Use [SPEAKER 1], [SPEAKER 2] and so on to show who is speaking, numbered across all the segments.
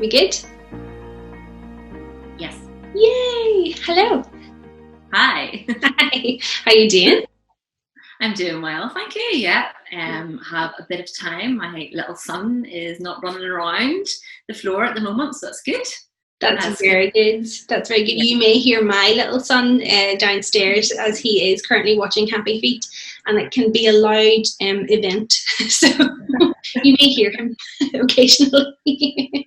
[SPEAKER 1] We good?
[SPEAKER 2] Yes.
[SPEAKER 1] Yay! Hello.
[SPEAKER 2] Hi.
[SPEAKER 1] Hi. How you doing?
[SPEAKER 2] I'm doing well, thank you. Yeah. Have a bit of time. My little son is not running around the floor at the moment, so that's good.
[SPEAKER 1] That's very good. That's very good.
[SPEAKER 2] Yeah.
[SPEAKER 1] You may hear my little son downstairs as he is currently watching Happy Feet, and it can be a loud event. So you may hear him occasionally.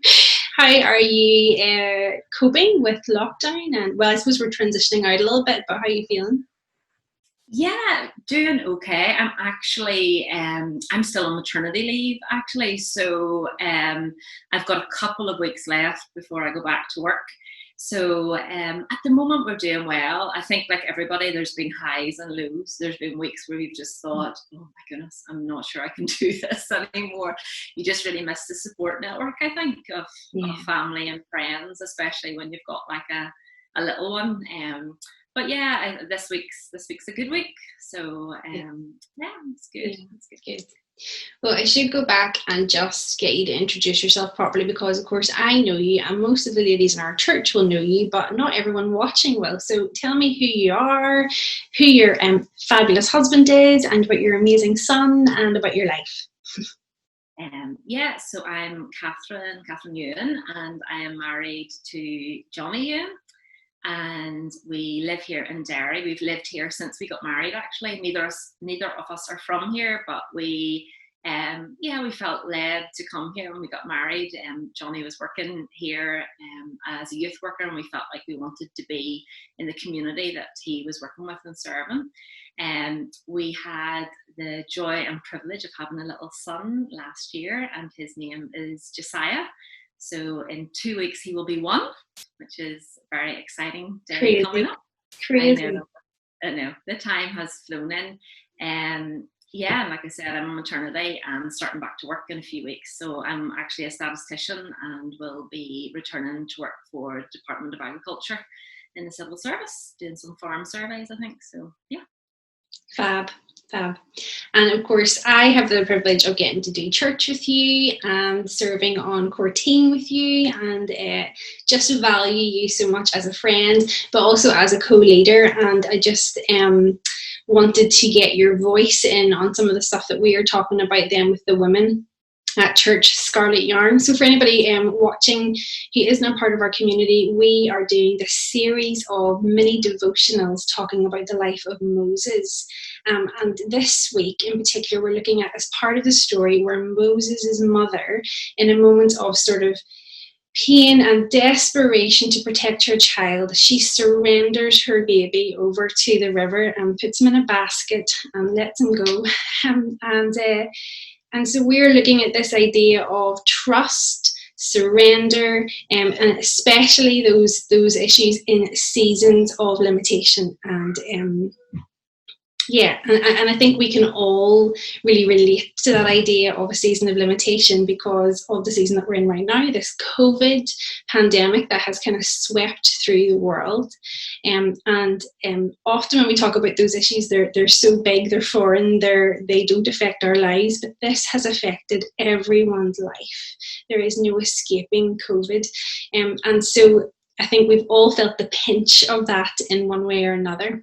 [SPEAKER 1] How are you coping with lockdown? And well, I suppose we're transitioning out a little bit, but how are you feeling?
[SPEAKER 2] Yeah, doing okay. I'm actually I'm still on maternity leave actually, so I've got a couple of weeks left before I go back to work. So at the moment we're doing well. I think like everybody, there's been highs and lows. There's been weeks where we've just thought, oh my goodness, I'm not sure I can do this anymore. You just really miss the support network, I think, of family and friends, especially when you've got like a little one. But yeah, this week's a good week. So yeah, it's good.
[SPEAKER 1] Yeah, it's good. Well, I should go back and just get you to introduce yourself properly because, of course, I know you and most of the ladies in our church will know you, but not everyone watching will. So tell me who you are, who your fabulous husband is, and about your amazing son and about your life.
[SPEAKER 2] Yeah, so I'm Kathryn Ewan, and I am married to Johnny Ewan. And we live here in Derry. We've lived here since we got married. Actually, neither of us are from here, but we felt led to come here when we got married. Johnny was working here as a youth worker, and we felt like we wanted to be in the community that he was working with and serving. And we had the joy and privilege of having a little son last year, and his name is Josiah. So in 2 weeks he will be 1, which is a very exciting day coming up.
[SPEAKER 1] Crazy.
[SPEAKER 2] I know. The time has flown in. And like I said, I'm on maternity and starting back to work in a few weeks. So I'm actually a statistician and will be returning to work for Department of Agriculture in the civil service, doing some farm surveys, I think. So yeah.
[SPEAKER 1] Fab. And of course, I have the privilege of getting to do church with you and serving on core team with you, and just value you so much as a friend, but also as a co-leader. And I just wanted to get your voice in on some of the stuff that we are talking about then with the women at church, Scarlet Yarn. So for anybody watching who is not part of our community, we are doing this series of mini devotionals talking about the life of Moses. And this week in particular, we're looking at as part of the story where Moses' mother, in a moment of sort of pain and desperation to protect her child, she surrenders her baby over to the river and puts him in a basket and lets him go. And so we're looking at this idea of trust, surrender, and especially those issues in seasons of limitation. And and I think we can all really relate to that idea of a season of limitation because of the season that we're in right now, this COVID pandemic that has kind of swept through the world. And often when we talk about those issues, they're so big, they're foreign, they don't affect our lives, but this has affected everyone's life. There is no escaping COVID. And so I think we've all felt the pinch of that in one way or another.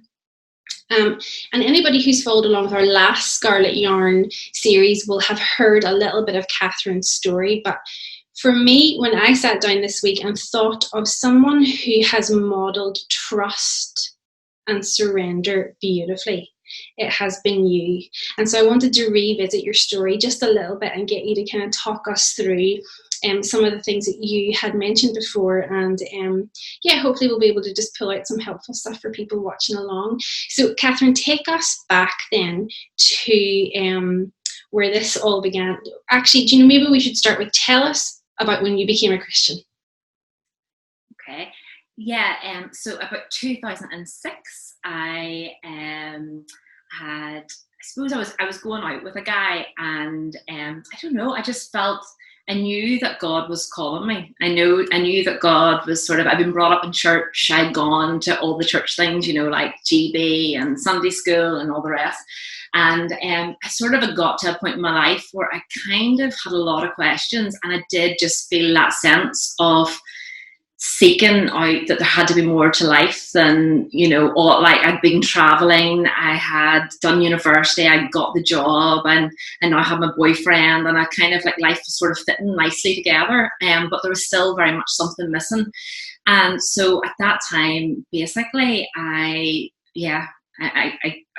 [SPEAKER 1] And anybody who's followed along with our last Scarlet Yarn series will have heard a little bit of Kathryn's story. But for me, when I sat down this week and thought of someone who has modelled trust and surrender beautifully, it has been you. And so I wanted to revisit your story just a little bit and get you to kind of talk us through some of the things that you had mentioned before, and hopefully we'll be able to just pull out some helpful stuff for people watching along. So Kathryn, take us back then to where this all began. Actually, do you know, maybe we should start with tell us about when you became a Christian.
[SPEAKER 2] Okay. Yeah, so about 2006 I I was going out with a guy, and I don't know, I just felt I knew that God was calling me. I knew that God was I'd been brought up in church. I'd gone to all the church things, like GB and Sunday school and all the rest. And I sort of got to a point in my life where I kind of had a lot of questions, and I did just feel that sense of seeking out that there had to be more to life than, all, like, I'd been traveling, I had done university, I got the job, and now I have my boyfriend, and I kind of, like, life was sort of fitting nicely together, but there was still very much something missing. And so at that time, basically, I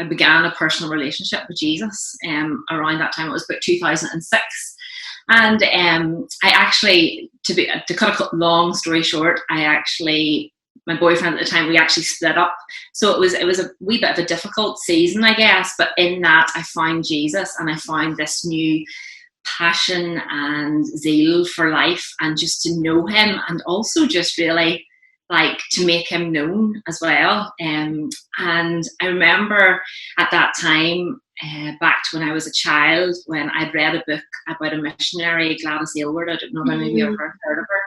[SPEAKER 2] began a personal relationship with Jesus. Around that time, it was about 2006. And I actually, to cut a long story short, my boyfriend at the time, we actually split up. So it was a wee bit of a difficult season, I guess. But in that, I found Jesus, and I found this new passion and zeal for life, and just to know him, and also just really, like, to make him known as well. And I remember at that time, back to when I was a child, when I'd read a book about a missionary, Gladys Aylward. I don't know if any of you ever heard of her.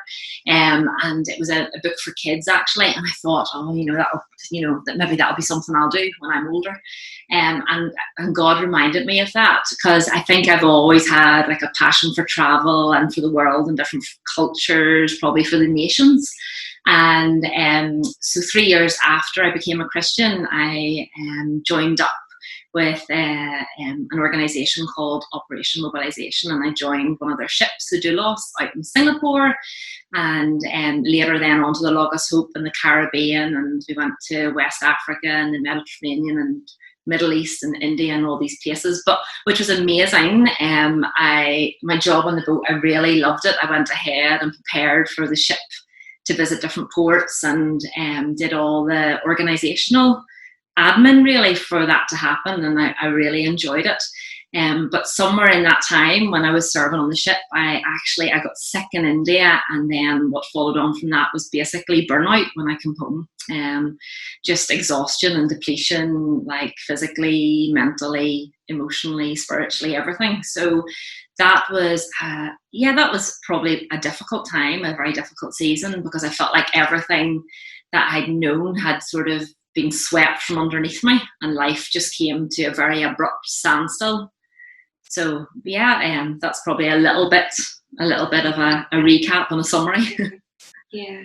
[SPEAKER 2] And it was a book for kids, actually. And I thought, that maybe that'll be something I'll do when I'm older. And God reminded me of that, because I think I've always had, like, a passion for travel and for the world and different cultures, probably for the nations. And so 3 years after I became a Christian, I joined up with an organisation called Operation Mobilisation, and I joined one of their ships, the Doulos, out in Singapore, and later then onto the Logos Hope in the Caribbean, and we went to West Africa and the Mediterranean and Middle East and India and all these places, which was amazing. My job on the boat, I really loved it. I went ahead and prepared for the ship to visit different ports, and did all the organisational admin, really, for that to happen, and I really enjoyed it. But somewhere in that time, when I was serving on the ship, I got sick in India, and then what followed on from that was basically burnout when I came home. Just exhaustion and depletion, like physically, mentally, emotionally, spiritually, everything. So that was probably a difficult time, a very difficult season, because I felt like everything that I'd known had sort of been swept from underneath me, and life just came to a very abrupt standstill. So that's probably a little bit of a recap and a summary.
[SPEAKER 1] Yeah.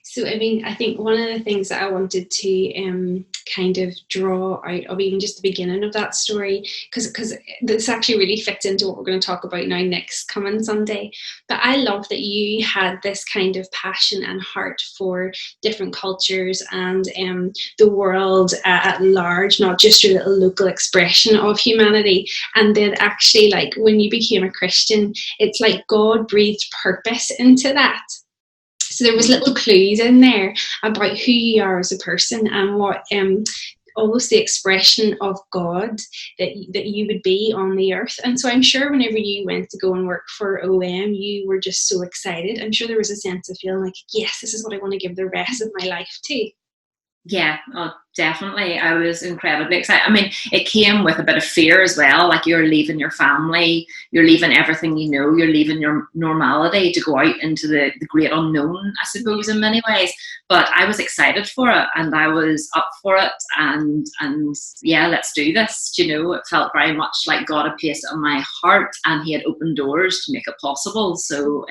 [SPEAKER 1] So, I mean, I think one of the things that I wanted to kind of draw out of even just the beginning of that story, because this actually really fits into what we're going to talk about now next coming Sunday. But I love that you had this kind of passion and heart for different cultures and the world at large, not just your little local expression of humanity. And then actually, like, when you became a Christian, it's like God breathed purpose into that. So there was little clues in there about who you are as a person, and what almost the expression of God that you would be on the earth. And so I'm sure whenever you went to go and work for OM, you were just so excited. I'm sure there was a sense of feeling like, yes, this is what I want to give the rest of my life to.
[SPEAKER 2] Yeah, definitely. I was incredibly excited. I mean, it came with a bit of fear as well. Like, you're leaving your family, you're leaving everything you know, you're leaving your normality to go out into the great unknown, I suppose, in many ways. But I was excited for it, and I was up for it, and yeah, let's do this. It felt very much like God had placed it in my heart, and he had opened doors to make it possible. So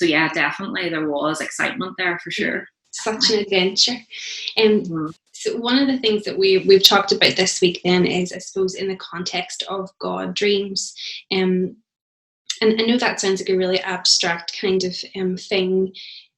[SPEAKER 2] yeah, definitely there was excitement there for sure.
[SPEAKER 1] Such an adventure. So one of the things that we've talked about this week then is, I suppose, in the context of God dreams. And I know that sounds like a really abstract kind of thing,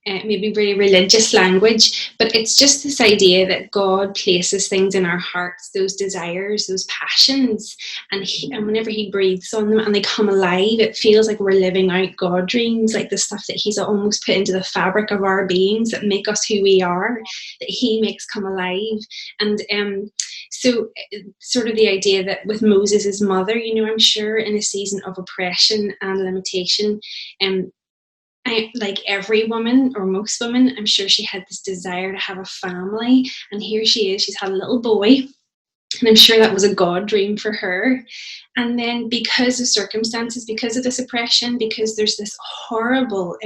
[SPEAKER 1] maybe very religious language, but it's just this idea that God places things in our hearts, those desires, those passions, and whenever he breathes on them and they come alive, it feels like we're living out God dreams, like the stuff that he's almost put into the fabric of our beings that make us who we are, that he makes come alive. And so sort of the idea that with Moses' mother, I'm sure in a season of oppression and limitation, like every woman, or most women, I'm sure she had this desire to have a family, and here she is, she's had a little boy, And I'm sure that was a God dream for her. And then because of circumstances, because of this oppression, because there's this horrible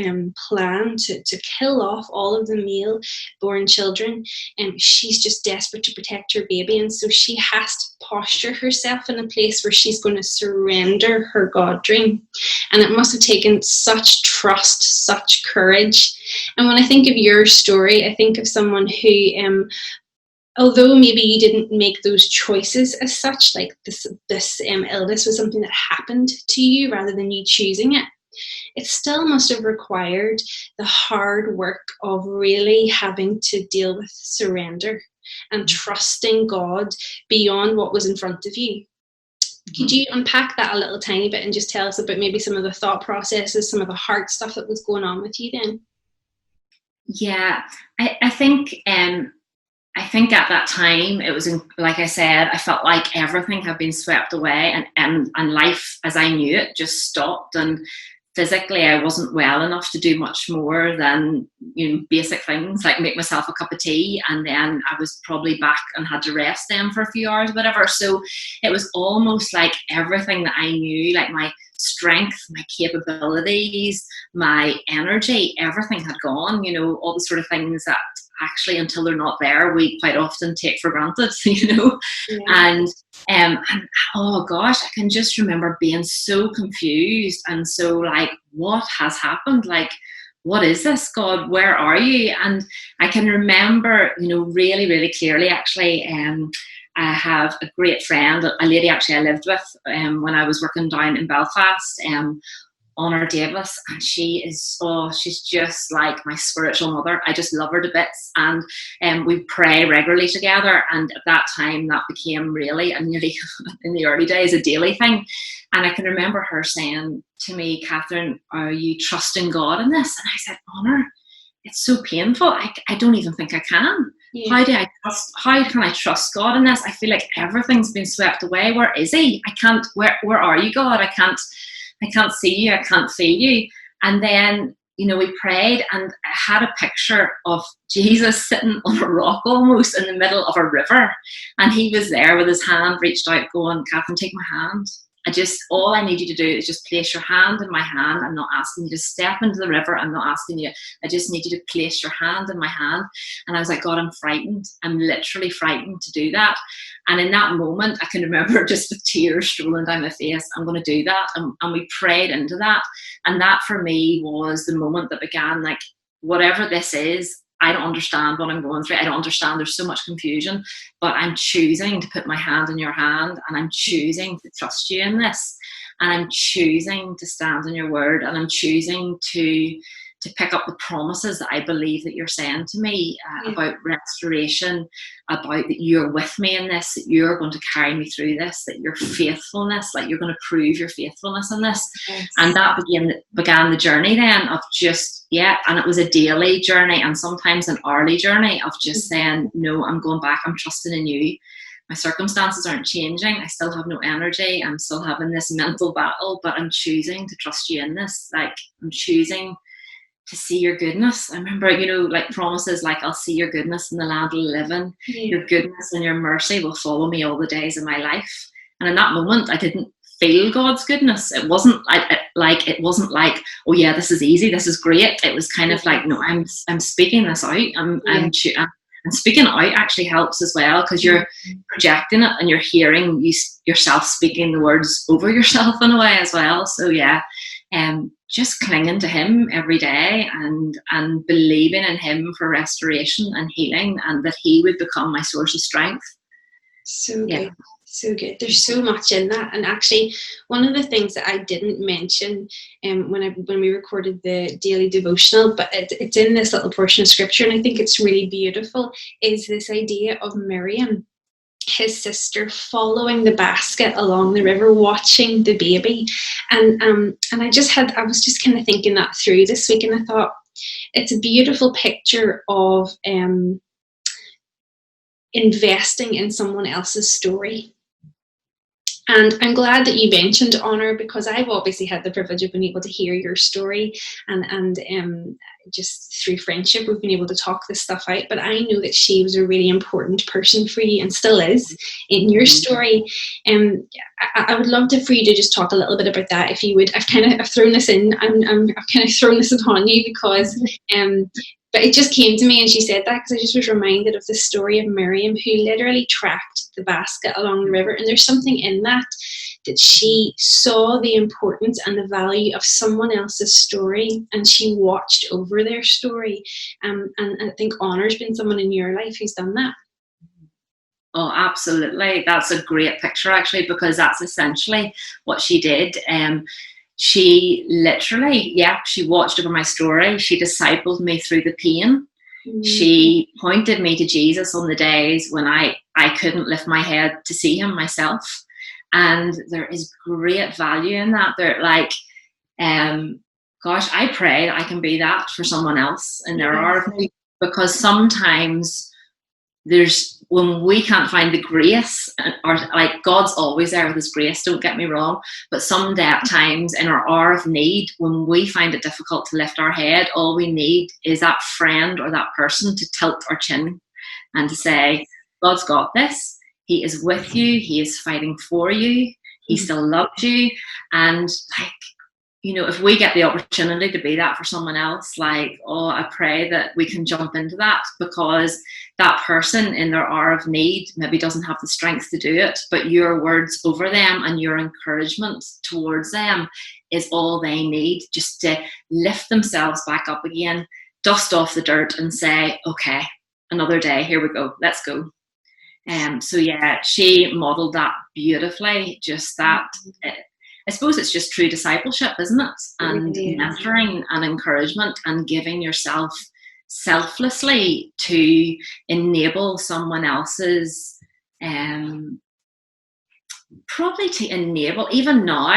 [SPEAKER 1] plan to kill off all of the male born children, and she's just desperate to protect her baby. And so she has to posture herself in a place where she's going to surrender her God dream. And it must have taken such trust, such courage. And when I think of your story, I think of someone who although maybe you didn't make those choices as such, like this illness was something that happened to you rather than you choosing it, it still must have required the hard work of really having to deal with surrender and trusting God beyond what was in front of you. Could you unpack that a little tiny bit and just tell us about maybe some of the thought processes, some of the hard stuff that was going on with you then?
[SPEAKER 2] Yeah, I think at that time, it was, like I said, I felt like everything had been swept away, and life as I knew it just stopped. And physically, I wasn't well enough to do much more than, basic things like make myself a cup of tea, and then I was probably back and had to rest then for a few hours, whatever. So it was almost like everything that I knew, like my strength, my capabilities, my energy, everything had gone. All the sort of things that actually, until they're not there, we quite often take for granted. Yeah. And oh gosh, I can just remember being so confused and so like, what has happened? Like, what is this, God? Where are you? And I can remember, really, really clearly, actually, I have a great friend, a lady actually I lived with when I was working down in Belfast, Honor Davis, and she's just like my spiritual mother. I just love her to bits, and we pray regularly together. And at that time, that became really, and nearly in the early days, a daily thing. And I can remember her saying to me, "Kathryn, are you trusting God in this?" And I said, "Honor, it's so painful. I don't even think I can. Yeah. How can I trust God in this? I feel like everything's been swept away. Where is He? I can't. Where are you, God? I can't see you, I can't feel you." And then, we prayed, and I had a picture of Jesus sitting on a rock almost in the middle of a river. And He was there with His hand reached out going, "Kathryn, take my hand. All I need you to do is just place your hand in my hand. I'm not asking you to step into the river. I'm not asking you. I just need you to place your hand in my hand." And I was like, "God, I'm frightened. I'm literally frightened to do that." And in that moment, I can remember just with tears strolling down my face, I'm going to do that. And we prayed into that. And that for me was the moment that began, like, whatever this is, I don't understand what I'm going through. I don't understand. There's so much confusion, but I'm choosing to put my hand in your hand, and I'm choosing to trust you in this. And I'm choosing to stand in your word, and I'm choosing to pick up the promises that I believe that you're saying to me about restoration, about that you're with me in this, that you're going to carry me through this, that your faithfulness, like you're going to prove your faithfulness in this. Yes. And that began the journey then of just, and it was a daily journey and sometimes an hourly journey of just saying, "No, I'm going back, I'm trusting in you. My circumstances aren't changing. I still have no energy. I'm still having this mental battle, but I'm choosing to trust you in this. Like, I'm choosing to see your goodness." I remember, like promises like, "I'll see your goodness in the land of the living. Your goodness and your mercy will follow me all the days of my life." And in that moment, I didn't feel God's goodness. It wasn't like, "Oh yeah, this is easy, this is great." It was kind of like, "No, I'm speaking this out. I'm speaking out actually helps as well, because you're projecting it and you're hearing yourself speaking the words over yourself in a way as well." So just clinging to Him every day and believing in Him for restoration and healing, and that He would become my source of strength.
[SPEAKER 1] So good. So good. There's so much in that. And actually, one of the things that I didn't mention when we recorded the daily devotional, but it's in this little portion of scripture, and I think it's really beautiful, is this idea of Miriam, his sister, following the basket along the river, watching the baby. And I was just kind of thinking that through this week, and I thought it's a beautiful picture of investing in someone else's story. And I'm glad that you mentioned Honor, because I've obviously had the privilege of being able to hear your story, and just through friendship we've been able to talk this stuff out. But I know that she was a really important person for you and still is in your story. I would love for you to just talk a little bit about that, if you would. I've thrown this in. I've kind of thrown this upon you because but it just came to me, and she said that because I just was reminded of the story of Miriam, who literally tracked the basket along the river. And there's something in that she saw the importance and the value of someone else's story, and she watched over their story. And I think Honor's been someone in your life who's done that.
[SPEAKER 2] Oh, absolutely. That's a great picture, actually, because that's essentially what she did. She literally, she watched over my story. She discipled me through the pain. She pointed me to Jesus on the days when I couldn't lift my head to see him myself. And there is great value in that. Gosh, I pray that I can be that for someone else in their hour of need, because sometimes when we can't find the grace, or like God's always there with his grace, don't get me wrong, but some times in our hour of need, when we find it difficult to lift our head, all we need is that friend or that person to tilt our chin and to say, God's got this, he is with you, he is fighting for you, he still loves you. And if we get the opportunity to be that for someone else, I pray that we can jump into that, because that person in their hour of need maybe doesn't have the strength to do it, but your words over them and your encouragement towards them is all they need, just to lift themselves back up again, dust off the dirt and say, okay, another day, here we go, let's go. She modeled that beautifully, just that. I suppose it's just true discipleship, isn't it? And mentoring and encouragement and giving yourself selflessly to enable someone else's, probably to enable, even now,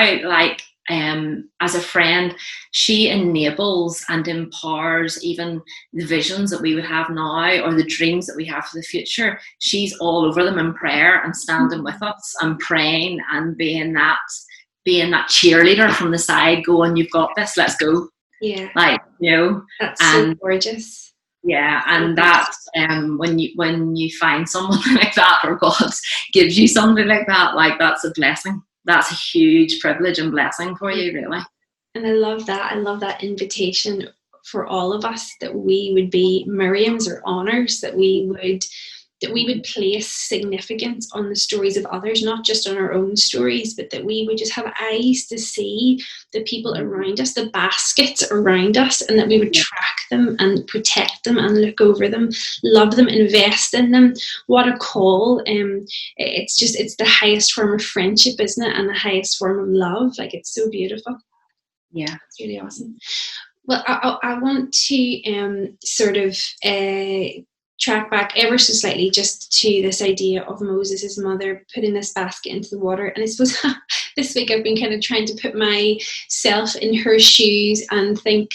[SPEAKER 2] as a friend, she enables and empowers even the visions that we would have now, or the dreams that we have for the future. She's all over them in prayer and standing with us and praying and being that cheerleader from the side, going, you've got this, let's go.
[SPEAKER 1] Yeah.
[SPEAKER 2] That's
[SPEAKER 1] so gorgeous.
[SPEAKER 2] Yeah, and that when you find someone like that, or God gives you something like that, that's a blessing. That's a huge privilege and blessing for you, really.
[SPEAKER 1] And I love that. I love that invitation for all of us, that we would be Miriams or Honors, that we would place significance on the stories of others, not just on our own stories, but that we would just have eyes to see the people around us, the baskets around us, and that we would track them and protect them and look over them, love them, invest in them. What a call. It's the highest form of friendship, isn't it? And the highest form of love. It's so beautiful.
[SPEAKER 2] Yeah.
[SPEAKER 1] It's really awesome. Well, I want to sort of track back ever so slightly just to this idea of Moses' mother putting this basket into the water. And I suppose this week I've been kind of trying to put myself in her shoes and think,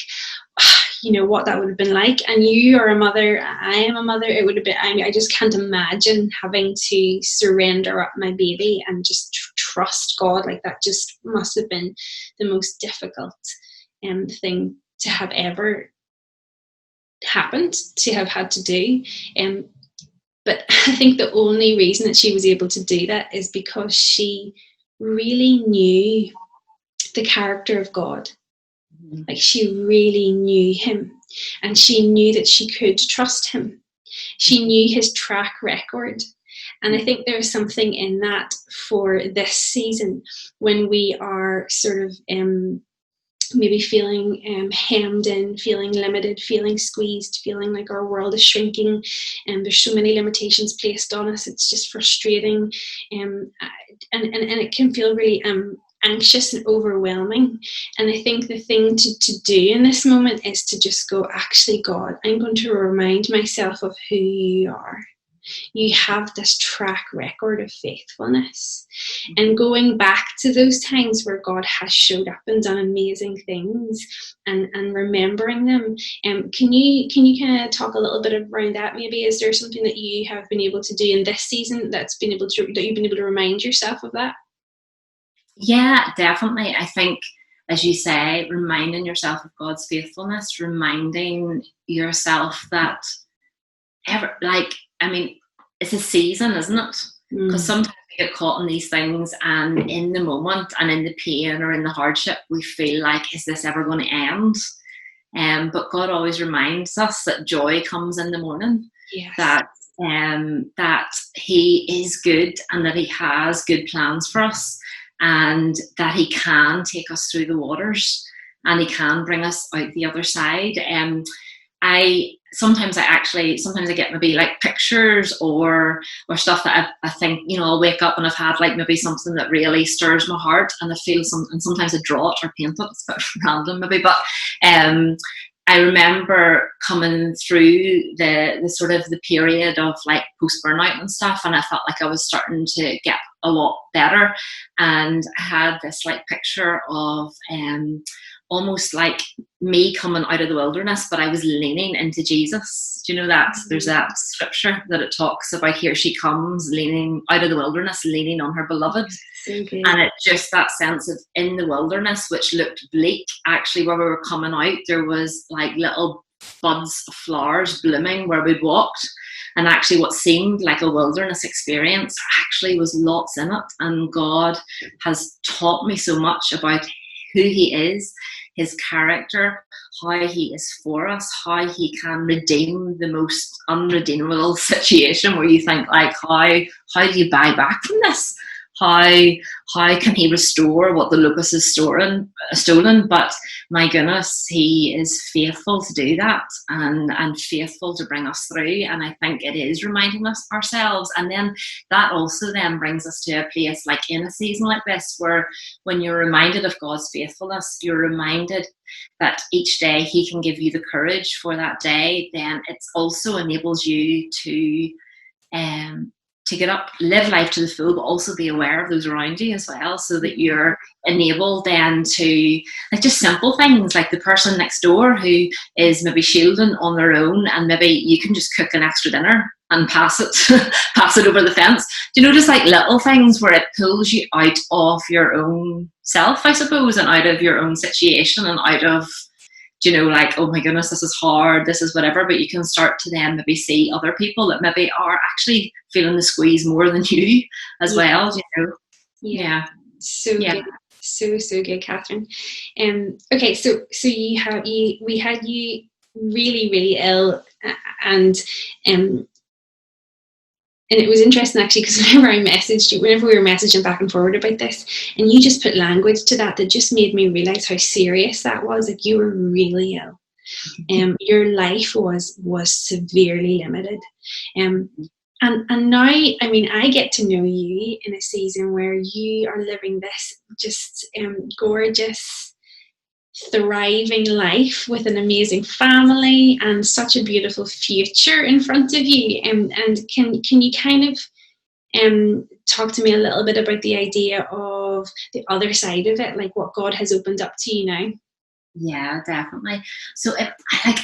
[SPEAKER 1] what that would have been like. And you are a mother, I am a mother. It would have been, I just can't imagine having to surrender up my baby and just trust God. That just must have been the most difficult thing to have ever happened, to have had to do. But I think the only reason that she was able to do that is because she really knew the character of God. She really knew him, and she knew that she could trust him. She knew his track record. And I think there's something in that for this season, when we are sort of maybe feeling hemmed in, feeling limited, feeling squeezed, feeling like our world is shrinking, and there's so many limitations placed on us. It's just frustrating, and it can feel really anxious and overwhelming. And I think the thing to do in this moment is to just go, actually, God, I'm going to remind myself of who you are. You have this track record of faithfulness, and going back to those times where God has showed up and done amazing things, and remembering them. Can you kind of talk a little bit around that? Maybe is there something that you have been able to do in this season that you've been able to remind yourself of that?
[SPEAKER 2] Yeah, definitely. I think, as you say, reminding yourself of God's faithfulness, reminding yourself that it's a season, isn't it? Because sometimes we get caught in these things, and in the moment and in the pain or in the hardship, we feel like, is this ever going to end? But God always reminds us that joy comes in the morning.
[SPEAKER 1] Yes.
[SPEAKER 2] That He is good, and that He has good plans for us, and that He can take us through the waters, and He can bring us out the other side. Sometimes I get maybe like pictures or stuff that I think, I'll wake up and I've had like maybe something that really stirs my heart, and I feel and sometimes I draw it or paint it. It's a bit random maybe, but I remember coming through the sort of the period of like post burnout and stuff, and I felt like I was starting to get a lot better, and I had this like picture of almost like me coming out of the wilderness, but I was leaning into Jesus. Do you know that? There's that scripture that it talks about, here she comes leaning out of the wilderness, leaning on her beloved.
[SPEAKER 1] Okay.
[SPEAKER 2] And it just that sense of in the wilderness, which looked bleak, actually where we were coming out, there was like little buds of flowers blooming where we'd walked. And actually what seemed like a wilderness experience actually was lots in it. And God has taught me so much about who He is, His character, how He is for us, how He can redeem the most unredeemable situation where you think like, how do you buy back from this? How can He restore what the locust has stolen? But my goodness, He is faithful to do that, and faithful to bring us through. And I think it is reminding us ourselves. And then that also then brings us to a place like in a season like this, where when you're reminded of God's faithfulness, you're reminded that each day He can give you the courage for that day. Then it also enables you to get up, live life to the full, but also be aware of those around you as well, so that you're enabled then to, like, just simple things like the person next door who is maybe shielding on their own, and maybe you can just cook an extra dinner and pass it over the fence. Do you know, just like little things where it pulls you out of your own self, I suppose, and out of your own situation, and out of, like, oh my goodness, this is hard, this is whatever, but you can start to then maybe see other people that maybe are actually feeling the squeeze more than you as well, Yeah.
[SPEAKER 1] So good. So good, Kathryn. Okay, so we had you really, really ill, and it was interesting actually, because whenever we were messaging back and forward about this, and you just put language to that just made me realize how serious that was. Like, you were really ill. Your life was severely limited. And now, I mean, I get to know you in a season where you are living this just gorgeous, thriving life with an amazing family and such a beautiful future in front of you. And can you kind of talk to me a little bit about the idea of the other side of it, like what God has opened up to you now?
[SPEAKER 2] Yeah, definitely. So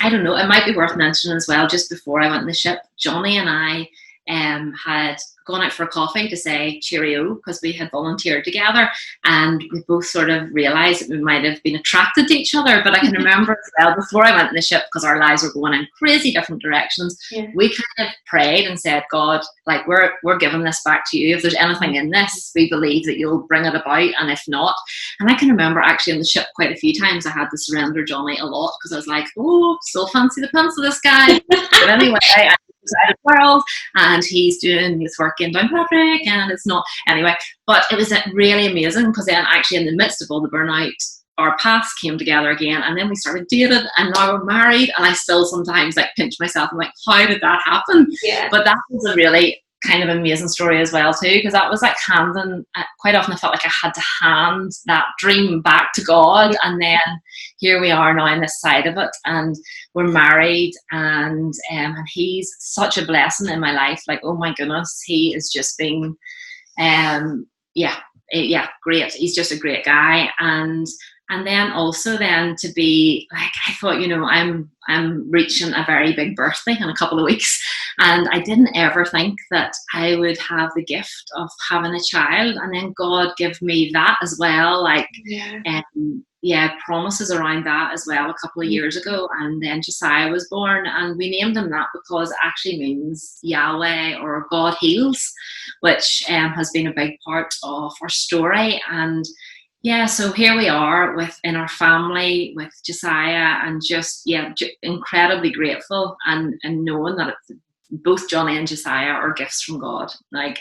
[SPEAKER 2] I don't know, it might be worth mentioning as well, just before I went on the ship, Johnny and I had gone out for a coffee to say cheerio, because we had volunteered together, and we both sort of realised that we might have been attracted to each other. But I can remember as well, before I went on the ship, because our lives were going in crazy different directions, we kind of prayed and said, God, like, we're giving this back to you. If there's anything in this, we believe that you'll bring it about, and if not. And I can remember actually on the ship quite a few times I had to surrender Johnny a lot, because I was like, oh, still fancy the pants of this guy. But anyway, side of the world, and he's doing youth work in Downpatrick, and it's not anyway. But it was really amazing, because then actually in the midst of all the burnout, our paths came together again, and then we started dating, and now we're married. And I still sometimes like pinch myself and like, how did that happen? But that was a really kind of amazing story as well too, because that was like quite often I felt like I had to hand that dream back to God, and then here we are now on this side of it, and we're married, and he's such a blessing in my life. Like, oh my goodness, he is just being great. He's just a great guy, and And then also then to be like, I thought, I'm reaching a very big birthday in a couple of weeks. And I didn't ever think that I would have the gift of having a child. And then God give me that as well. Like, promises around that as well a couple of years ago. And then Josiah was born, and we named him that because it actually means Yahweh, or God heals, which has been a big part of our story. And so here we are in our family with Josiah, and just incredibly grateful, and knowing that both Johnny and Josiah are gifts from God. Like,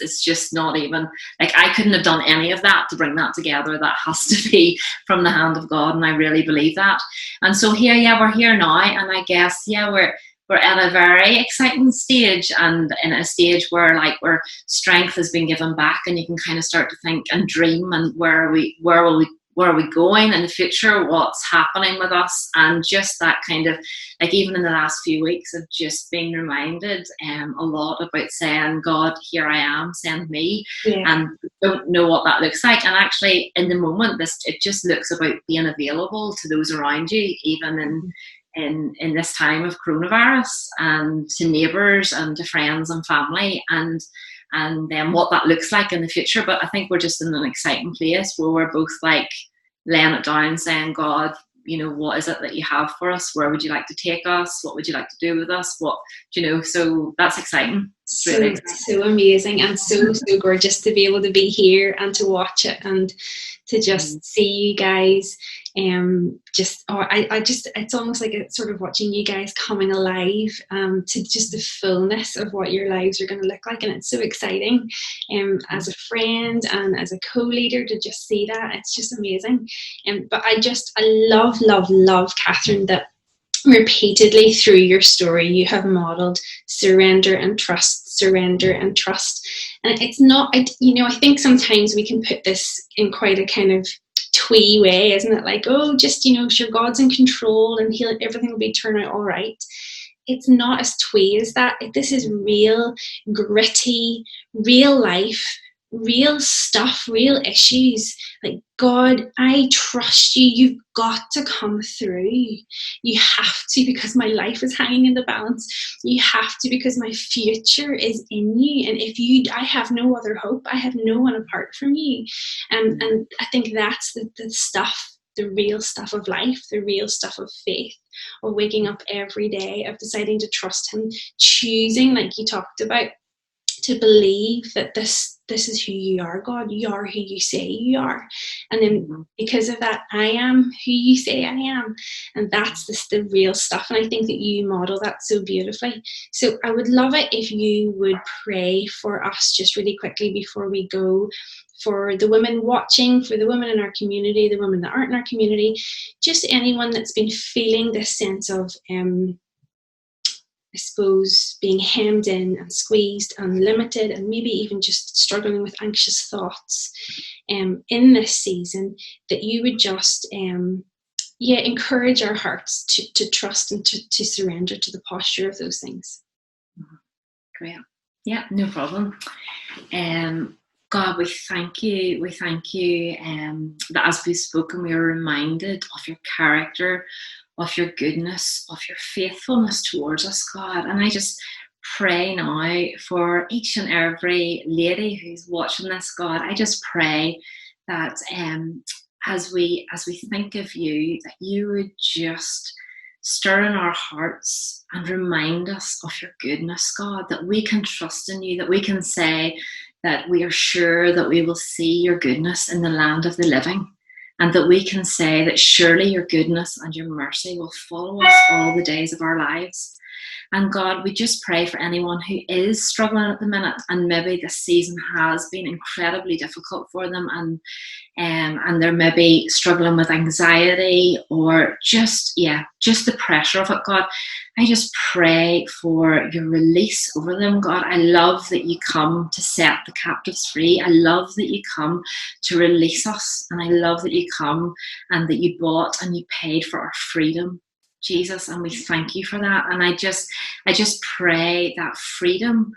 [SPEAKER 2] it's just not even, like, I couldn't have done any of that to bring that together. That has to be from the hand of God, and I really believe that. And so here, we're here now, and I guess we're at a very exciting stage, and in a stage where strength has been given back, and you can kind of start to think and dream, and where are we going in the future, what's happening with us. And just that kind of, like, even in the last few weeks, I've just been reminded a lot about saying, God, here I am, send me. And don't know what that looks like. And actually in the moment, it just looks about being available to those around you, even in this time of coronavirus, and to neighbours and to friends and family, and then what that looks like in the future. But I think we're just in an exciting place where we're both like laying it down, saying, God, what is it that you have for us? Where would you like to take us? What would you like to do with us? So that's exciting. It's really exciting.
[SPEAKER 1] So amazing, and so gorgeous to be able to be here and to watch it, and to just see you guys. It's almost like it's sort of watching you guys coming alive, to just the fullness of what your lives are going to look like. And it's so exciting, as a friend and as a co-leader, to just see that. It's just amazing. But I love Kathryn, that repeatedly through your story you have modeled surrender and trust. And it's not, I think sometimes we can put this in quite a kind of twee way, isn't it? Like, oh, just, sure, God's in control and everything will turn out all right. It's not as twee as that. This is real, gritty, real life, real stuff, real issues. Like, God, I trust you. You've got to come through. You have to, because my life is hanging in the balance. You have to, because my future is in you. And I have no other hope. I have no one apart from you. And I think that's the stuff, the real stuff of life, the real stuff of faith, of waking up every day, of deciding to trust him, choosing, like you talked about, to believe that this is who you are, God. You are who you say you are. And then because of that, I am who you say I am. And that's the real stuff. And I think that you model that so beautifully. So I would love it if you would pray for us just really quickly before we go, for the women watching, for the women in our community, the women that aren't in our community, just anyone that's been feeling this sense of I suppose, being hemmed in and squeezed and limited, and maybe even just struggling with anxious thoughts in this season, that you would just encourage our hearts to trust and to surrender to the posture of those things.
[SPEAKER 2] Great. Yeah, no problem. God, we thank you. We thank you that as we've spoken, we are reminded of your character, of your goodness, of your faithfulness towards us, God. And I just pray now for each and every lady who's watching this, God. I just pray that as we think of you, that you would just stir in our hearts and remind us of your goodness, God, that we can trust in you, that we can say that we are sure that we will see your goodness in the land of the living. And that we can say that surely your goodness and your mercy will follow us all the days of our lives. And God, we just pray for anyone who is struggling at the minute, and maybe this season has been incredibly difficult for them, and they're maybe struggling with anxiety or just the pressure of it, God. I just pray for your release over them, God. I love that you come to set the captives free. I love that you come to release us, and I love that you come and that you bought and you paid for our freedom, Jesus, and we thank you for that. And I just pray that freedom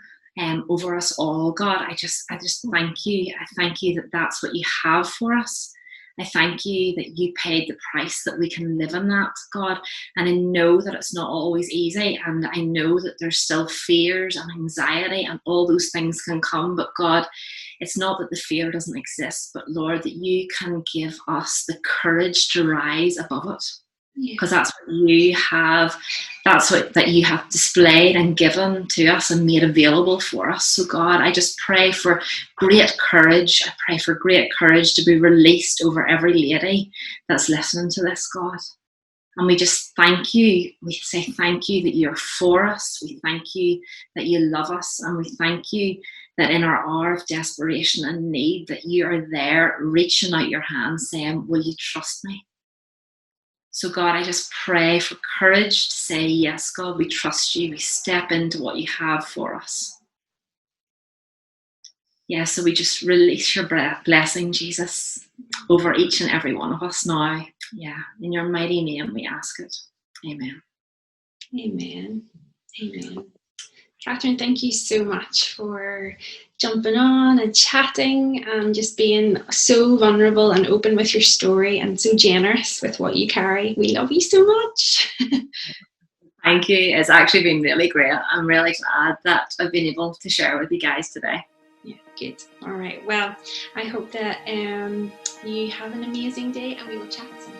[SPEAKER 2] over us all, God. I just thank you. I thank you that that's what you have for us. I thank you that you paid the price that we can live in that, God. And I know that it's not always easy. And I know that there's still fears and anxiety and all those things can come. But God, it's not that the fear doesn't exist, but Lord, that you can give us the courage to rise above it. Because that's what you have, that's what that you have displayed and given to us and made available for us. So God, I just pray for great courage. I pray for great courage to be released over every lady that's listening to this, God. And we just thank you. We say thank you that you're for us. We thank you that you love us. And we thank you that in our hour of desperation and need, that you are there reaching out your hand saying, will you trust me? So God, I just pray for courage to say, yes, God, we trust you. We step into what you have for us. Yeah, so we just release your blessing, Jesus, over each and every one of us now. Yeah, in your mighty name we ask it. Amen.
[SPEAKER 1] Amen. Amen. Kathryn, thank you so much for jumping on and chatting and just being so vulnerable and open with your story and so generous with what you carry. We love you so much.
[SPEAKER 2] Thank you. It's actually been really great. I'm really glad that I've been able to share with you guys today.
[SPEAKER 1] Yeah, good. All right. Well, I hope that you have an amazing day and we will chat soon.